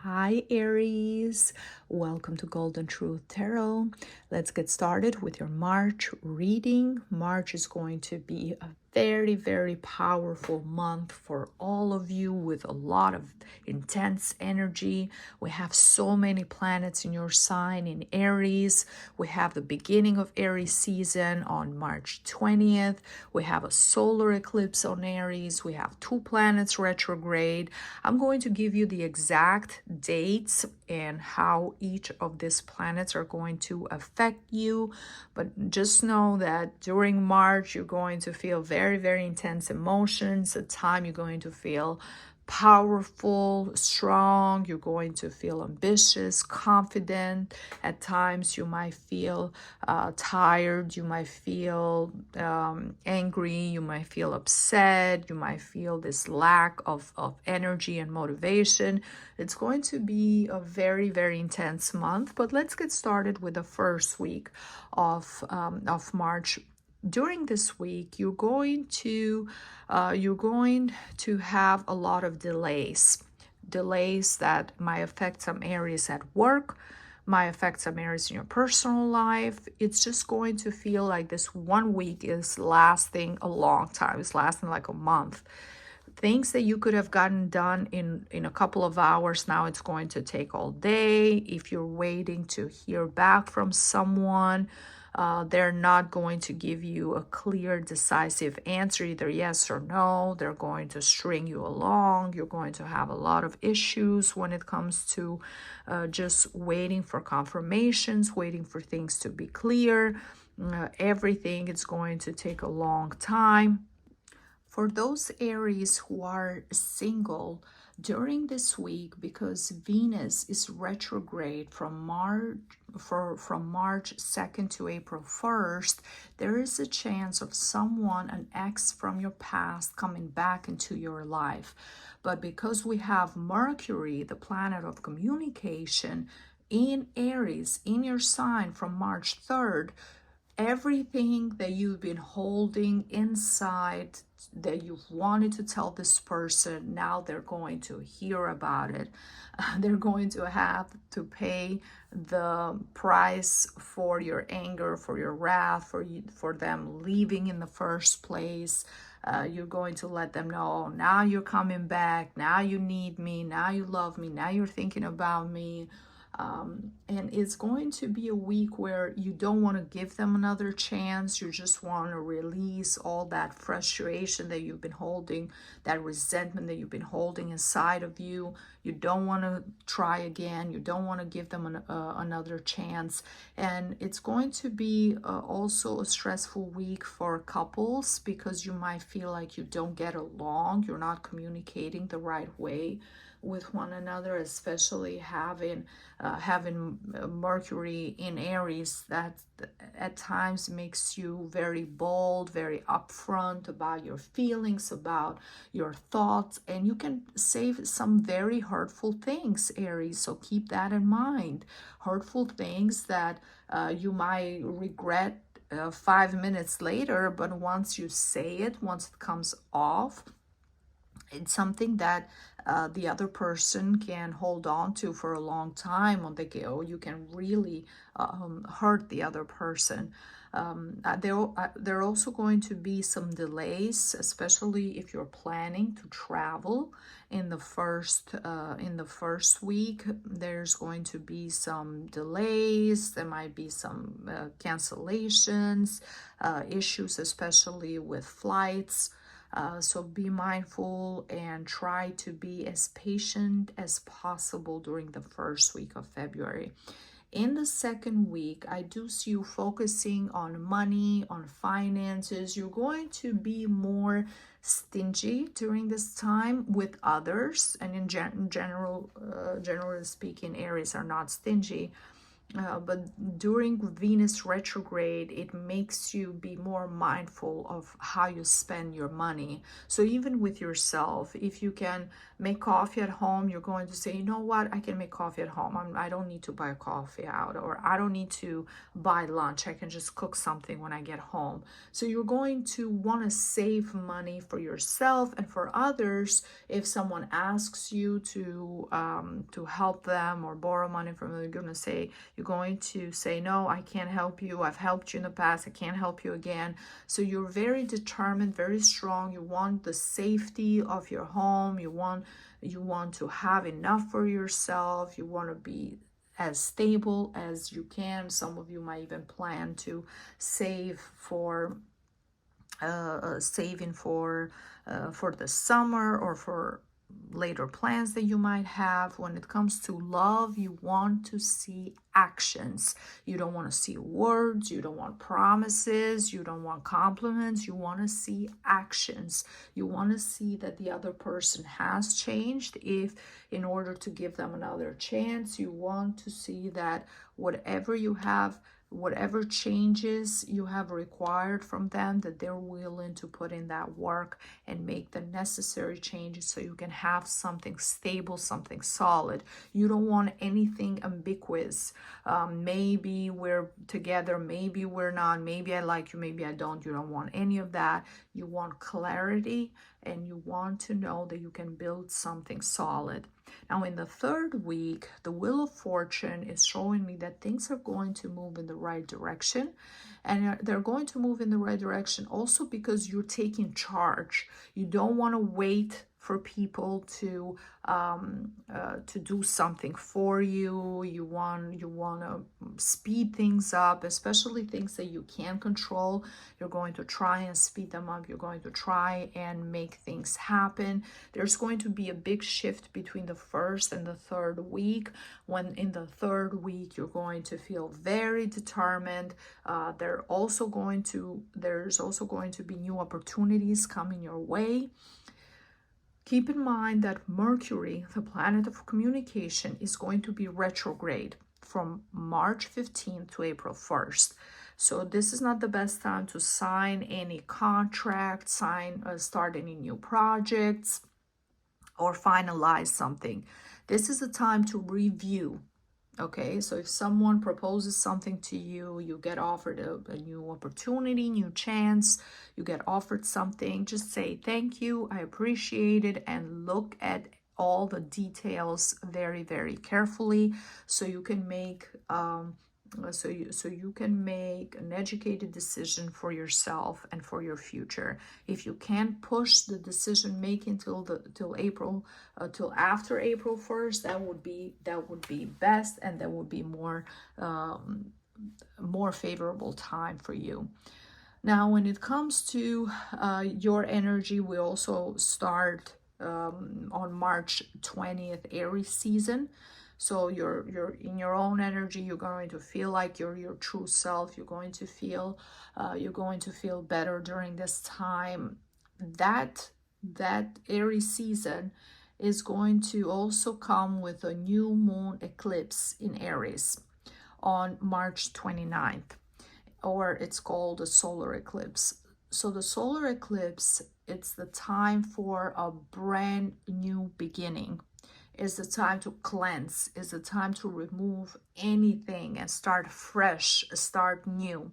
Hi Aries, welcome to Golden Truth Tarot. Let's get started with your March reading. March is going to be a very powerful month for all of you with a lot of intense energy. We have so many planets in your sign in Aries. We have the beginning of Aries season on March 20th. We have a solar eclipse on Aries. We have two planets retrograde. I'm going to give you the exact dates and how each of these planets are going to affect you. But just know that during March, you're going to feel very intense emotions. A time you're going to feel powerful, strong. You're going to feel ambitious, confident. At times, you might feel tired. You might feel angry. You might feel upset. You might feel this lack of energy and motivation. It's going to be a very intense month. But let's get started with the first week of March. During this week, you're going to have a lot of delays that might affect some areas at work, might affect some areas in your personal life. It's just going to feel like this 1 week is lasting a long time. It's lasting like a month. Things that you could have gotten done in a couple of hours, now it's going to take all day. If you're waiting to hear back from someone, they're not going to give you a clear, decisive answer, either yes or no. They're going to string you along. You're going to have a lot of issues when it comes to just waiting for confirmations, waiting for things to be clear. Everything is going to take a long time. For those Aries who are single during this week, because Venus is retrograde from March 2nd to April 1st, there is a chance of someone, an ex from your past, coming back into your life. But because we have Mercury, the planet of communication, in Aries, in your sign from March 3rd, everything that you've been holding inside that you've wanted to tell this person, now they're going to hear about it. They're going to have to pay the price for your anger, for your wrath, for them leaving in the first place. You're going to let them know, now you're coming back, now you need me, now you love me, now you're thinking about me. And it's going to be a week where you don't want to give them another chance. You just want to release all that frustration that you've been holding, that resentment that you've been holding inside of you. You don't want to try again. You don't want to give them another chance. And it's going to be also a stressful week for couples, because you might feel like you don't get along. You're not communicating the right way with one another, especially having Mercury in Aries, that at times makes you very bold, very upfront about your feelings, about your thoughts, and you can say some very hurtful things, Aries. So keep that in mind. Hurtful things that you might regret 5 minutes later, but once you say it, once it comes off, it's something that the other person can hold on to for a long time on the go. You can really hurt the other person. There are also going to be some delays, especially if you're planning to travel in the first week. There's going to be some delays. There might be some cancellations, issues, especially with flights. So be mindful and try to be as patient as possible during the first week of February. In the second week, I do see you focusing on money, on finances. You're going to be more stingy during this time with others. And in generally speaking, Aries are not stingy. But during Venus retrograde, it makes you be more mindful of how you spend your money. So even with yourself, if you can make coffee at home, you're going to say, you know what, I can make coffee at home. I don't need to buy coffee out, or I don't need to buy lunch. I can just cook something when I get home. So you're going to want to save money for yourself and for others. If someone asks you to help them or borrow money from them, you're going to say, you're going to say, no, I can't help you. I've helped you in the past. I can't help you again. So you're very determined, very strong. You want the safety of your home. You want to have enough for yourself. You want to be as stable as you can. Some of you might even plan to save for saving for the summer or for later plans that you might have. When it comes to love, you want to see actions. You don't want to see words. You don't want promises. You don't want compliments. You want to see actions. You want to see that the other person has changed. If in order to give them another chance, you want to see that whatever you have, whatever changes you have required from them, that they're willing to put in that work and make the necessary changes so you can have something stable, something solid. You don't want anything ambiguous. Maybe we're together, maybe we're not, maybe I like you, maybe I don't. You don't want any of that. You want clarity, and you want to know that you can build something solid. Now, in the third week, the Wheel of Fortune is showing me that things are going to move in the right direction. And they're going to move in the right direction also because you're taking charge. You don't want to wait for people to do something for you. You want to speed things up, especially things that you can control. You're going to try and speed them up. You're going to try and make things happen. There's going to be a big shift between the first and the third week. When in the third week, you're going to feel very determined. There's also going to be new opportunities coming your way. Keep in mind that Mercury, the planet of communication, is going to be retrograde from March 15th to April 1st. So this is not the best time to sign any contract, start any new projects, or finalize something. This is a time to review. Okay, so if someone proposes something to you, you get offered a new opportunity, new chance, you get offered something, just say thank you, I appreciate it, and look at all the details very, very carefully so you can make an educated decision for yourself and for your future. If you can't push the decision making till after April 1st, that would be best, and that would be more favorable time for you. Now, when it comes to your energy, we also start on March 20th, Aries season. So you're in your own energy. You're going to feel like you're your true self. You're going to feel better during this time. That Aries season is going to also come with a new moon eclipse in Aries on March 29th, or it's called a solar eclipse. So the solar eclipse, it's the time for a brand new beginning. It's the time to cleanse. It's the time to remove anything and start fresh, start new.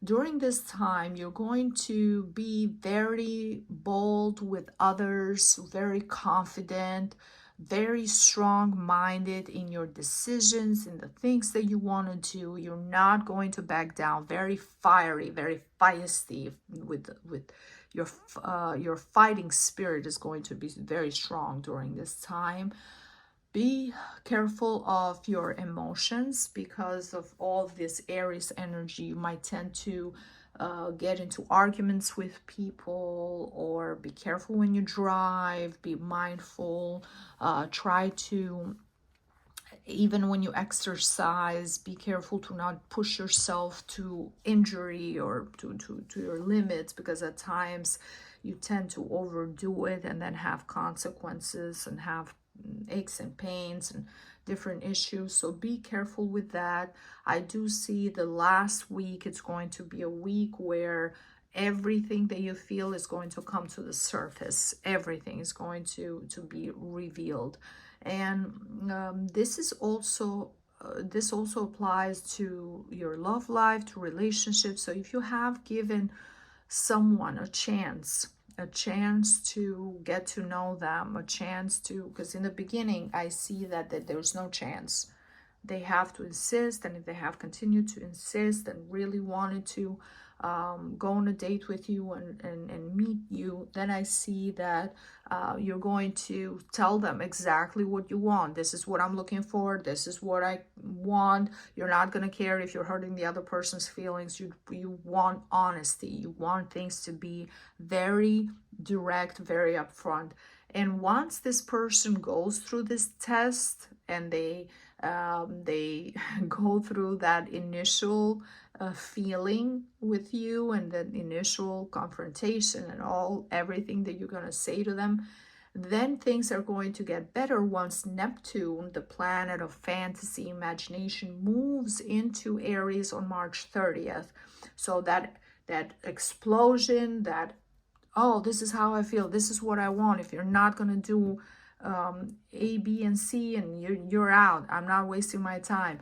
During this time, you're going to be very bold with others, very confident, very strong-minded in your decisions, in the things that you want to do. You're not going to back down. Very fiery, very feisty with your fighting spirit is going to be very strong during this time. Be careful of your emotions because of all this Aries energy. You might tend to get into arguments with people, or be careful when you drive, be mindful, try to, even when you exercise, be careful to not push yourself to injury or to your limits, because at times you tend to overdo it and then have consequences and have aches and pains, and different issues. So be careful with that. I do see the last week, it's going to be a week where everything that you feel is going to come to the surface. Everything is going to be revealed. And this is also this also applies to your love life, to relationships. So if you have given someone a chance to get to know them, a chance to, because in the beginning I see that there's no chance. They have to insist, and if they have continued to insist and really wanted to go on a date with you and meet you, then I see that you're going to tell them exactly what you want. This is what I'm looking for. This is what I want. You're not going to care if you're hurting the other person's feelings. You want honesty. You want things to be very direct, very upfront. And once this person goes through this test and they go through that initial feeling with you and the initial confrontation and everything that you're going to say to them, then things are going to get better once Neptune, the planet of fantasy, imagination, moves into Aries on March 30th. So that explosion, that, oh, this is how I feel, this is what I want, if you're not going to do A, B, and C, and you're out, I'm not wasting my time,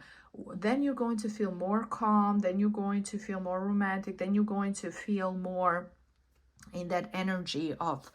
then you're going to feel more calm, then you're going to feel more romantic, then you're going to feel more in that energy of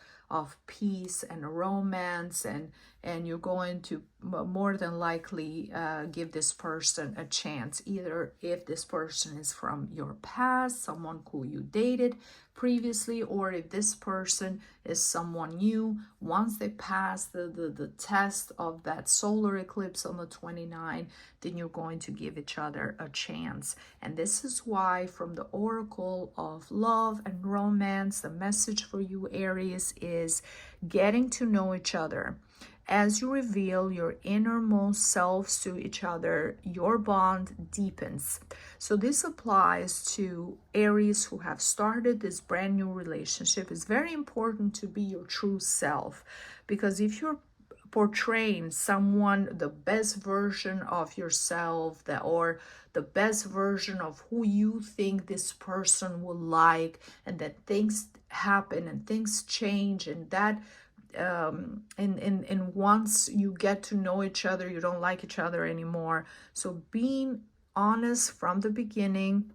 peace and romance, and you're going to more than likely give this person a chance, either if this person is from your past, someone who you dated previously, or if this person is someone new. Once they pass the test of that solar eclipse on the 29th, then you're going to give each other a chance. And this is why, from the oracle of love and romance, the message for you, Aries, is getting to know each other. As you reveal your innermost selves to each other, your bond deepens. So this applies to Aries who have started this brand new relationship. It's very important to be your true self, because if you're portraying someone, the best version of yourself, or the best version of who you think this person will like, and that things happen and things change, and that and once you get to know each other, you don't like each other anymore. So being honest from the beginning,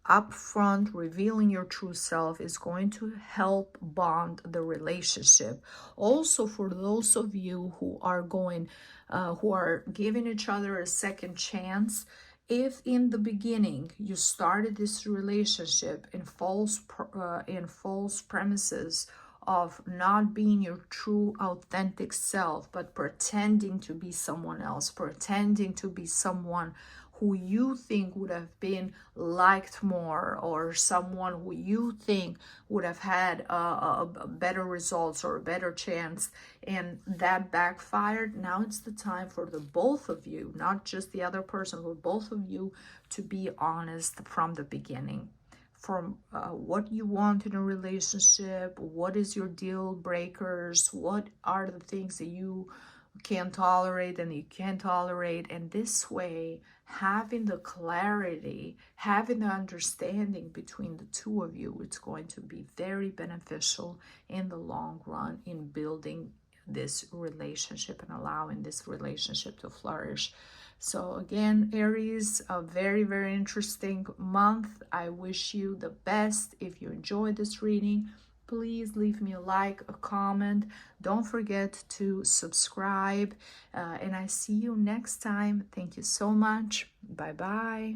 upfront, revealing your true self, is going to help bond the relationship. Also, for those of you who are giving each other a second chance, if in the beginning you started this relationship in false premises of not being your true authentic self, but pretending to be someone else, pretending to be someone who you think would have been liked more, or someone who you think would have had a better results or a better chance, and that backfired, now it's the time for the both of you, not just the other person, but both of you, to be honest from the beginning. From what you want in a relationship, what is your deal breakers, what are the things that you can tolerate and you can't tolerate. And this way, having the clarity, having the understanding between the two of you, it's going to be very beneficial in the long run in building this relationship and allowing this relationship to flourish. So again, Aries, a very, very interesting month. I wish you the best. If you enjoyed this reading, please leave me a like, a comment. Don't forget to subscribe. And I see you next time. Thank you so much. Bye-bye.